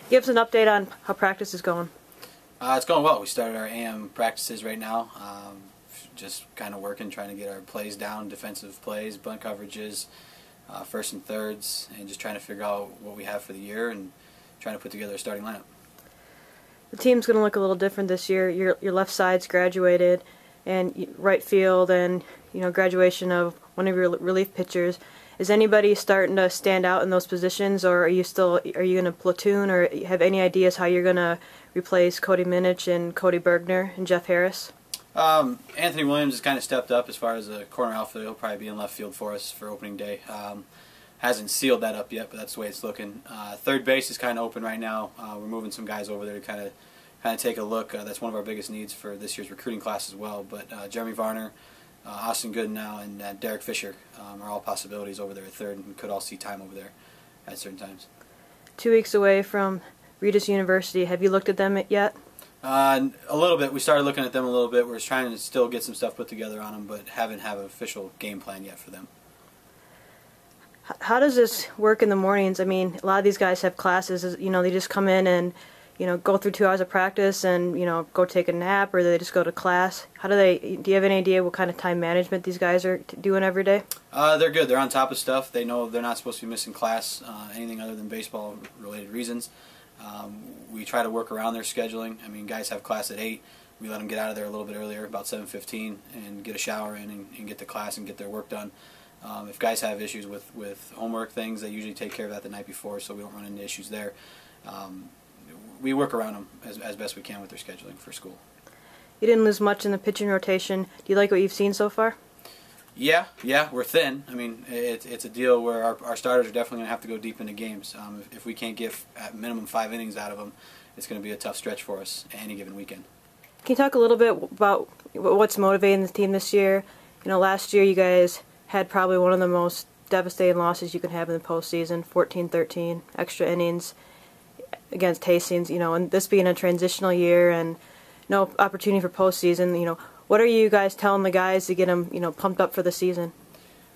Give us an update on how practice is going. It's going well. We started our AM practices right now. Just kind of working, trying to get our plays down, defensive plays, bunt coverages, first and thirds, and just trying to figure out what we have for the year and trying to put together a starting lineup. The team's going to look a little different this year. Your left side's graduated, and right field, and graduation of one of your relief pitchers. Is anybody starting to stand out in those positions, or are you going to platoon, or have any ideas how you're going to replace Cody Minich and Cody Bergner and Jeff Harris? Anthony Williams has kind of stepped up as far as a corner outfield. He'll probably be in left field for us for opening day. Hasn't sealed that up yet, but that's the way it's looking. Third base is kind of open right now. We're moving some guys over there to kind of take a look. That's one of our biggest needs for this year's recruiting class as well. But Jeremy Varner, Austin Goodenow, and Derek Fisher are all possibilities over there at third, and we could all see time over there at certain times. 2 weeks away from Regis University. Have you looked at them yet? A little bit. We started looking at them a little bit. We're trying to still get some stuff put together on them, but haven't have an official game plan yet for them. How does this work in the mornings? I mean, a lot of these guys have classes. They just come in and go through 2 hours of practice and go take a nap, or they just go to class. Do you have any idea what kind of time management these guys are doing every day? They're good. They're on top of stuff. They know they're not supposed to be missing class, anything other than baseball-related reasons. We try to work around their scheduling. I mean, guys have class at 8. We let them get out of there a little bit earlier, about 7:15, and get a shower in and get to class and get their work done. If guys have issues with homework things, they usually take care of that the night before, so we don't run into issues there. We work around them as best we can with their scheduling for school. You didn't lose much in the pitching rotation. Do you like what you've seen so far? Yeah, we're thin. I mean, it's a deal where our starters are definitely going to have to go deep into games. If we can't get at minimum 5 innings out of them, it's going to be a tough stretch for us any given weekend. Can you talk a little bit about what's motivating the team this year? Last year you guys had probably one of the most devastating losses you can have in the postseason, 14-13, extra innings against Hastings, and this being a transitional year and no opportunity for postseason, what are you guys telling the guys to get them, pumped up for the season?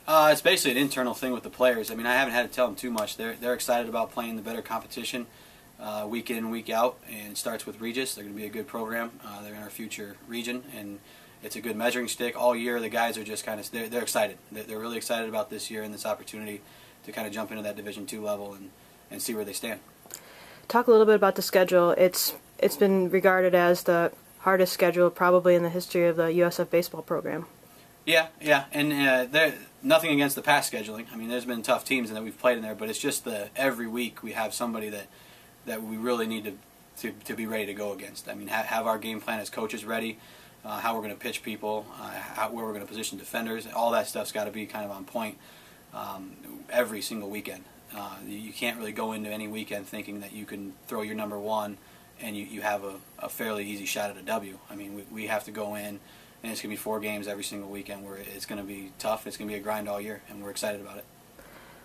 It's basically an internal thing with the players. I mean, I haven't had to tell them too much. They're excited about playing the better competition week in and week out, and it starts with Regis. They're going to be a good program. They're in our future region, and it's a good measuring stick. All year, the guys are just kind of they're excited. They're really excited about this year and this opportunity to kind of jump into that Division II level and see where they stand. Talk a little bit about the schedule. It's been regarded as the hardest schedule probably in the history of the USF baseball program. Yeah, and nothing against the past scheduling. I mean, there's been tough teams that we've played in there, but it's just every week we have somebody that we really need to be ready to go against. I mean, have our game plan as coaches ready, how we're going to pitch people, where we're going to position defenders. All that stuff's got to be kind of on point every single weekend. You can't really go into any weekend thinking that you can throw your number one and you have a fairly easy shot at a W. I mean, we have to go in, and it's going to be 4 games every single weekend where it's going to be tough. It's going to be a grind all year, and we're excited about it.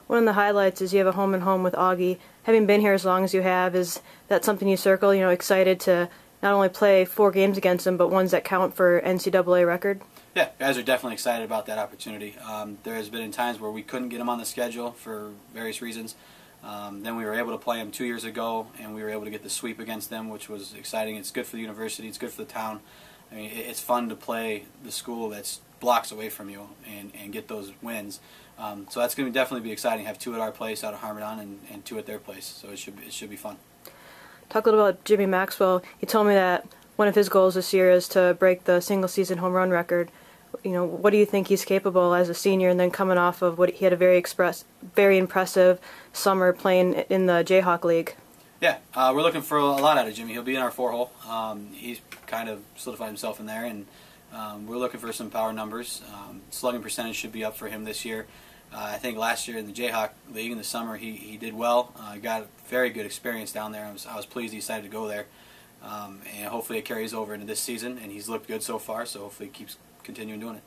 One of the highlights is you have a home-and-home with Augie. Having been here as long as you have, is that something you circle, excited to not only play 4 games against him, but ones that count for NCAA record? Yeah, guys are definitely excited about that opportunity. There has been times where we couldn't get him on the schedule for various reasons. Then we were able to play them 2 years ago, and we were able to get the sweep against them, which was exciting. It's good for the university. It's good for the town. I mean, it's fun to play the school that's blocks away from you and get those wins. So that's going to definitely be exciting. Have 2 at our place out of Harmadon and 2 at their place. So it should be fun. Talk a little about Jimmy Maxwell. He told me that one of his goals this year is to break the single-season home run record. What do you think he's capable as a senior, and then coming off of what he had a very impressive summer playing in the Jayhawk League? Yeah, we're looking for a lot out of Jimmy. He'll be in our 4-hole. He's kind of solidified himself in there, and we're looking for some power numbers. Slugging percentage should be up for him this year. I think last year in the Jayhawk League in the summer he did well. Got very good experience down there. I was pleased he decided to go there, and hopefully it carries over into this season. And he's looked good so far, so hopefully he keeps continuing doing it.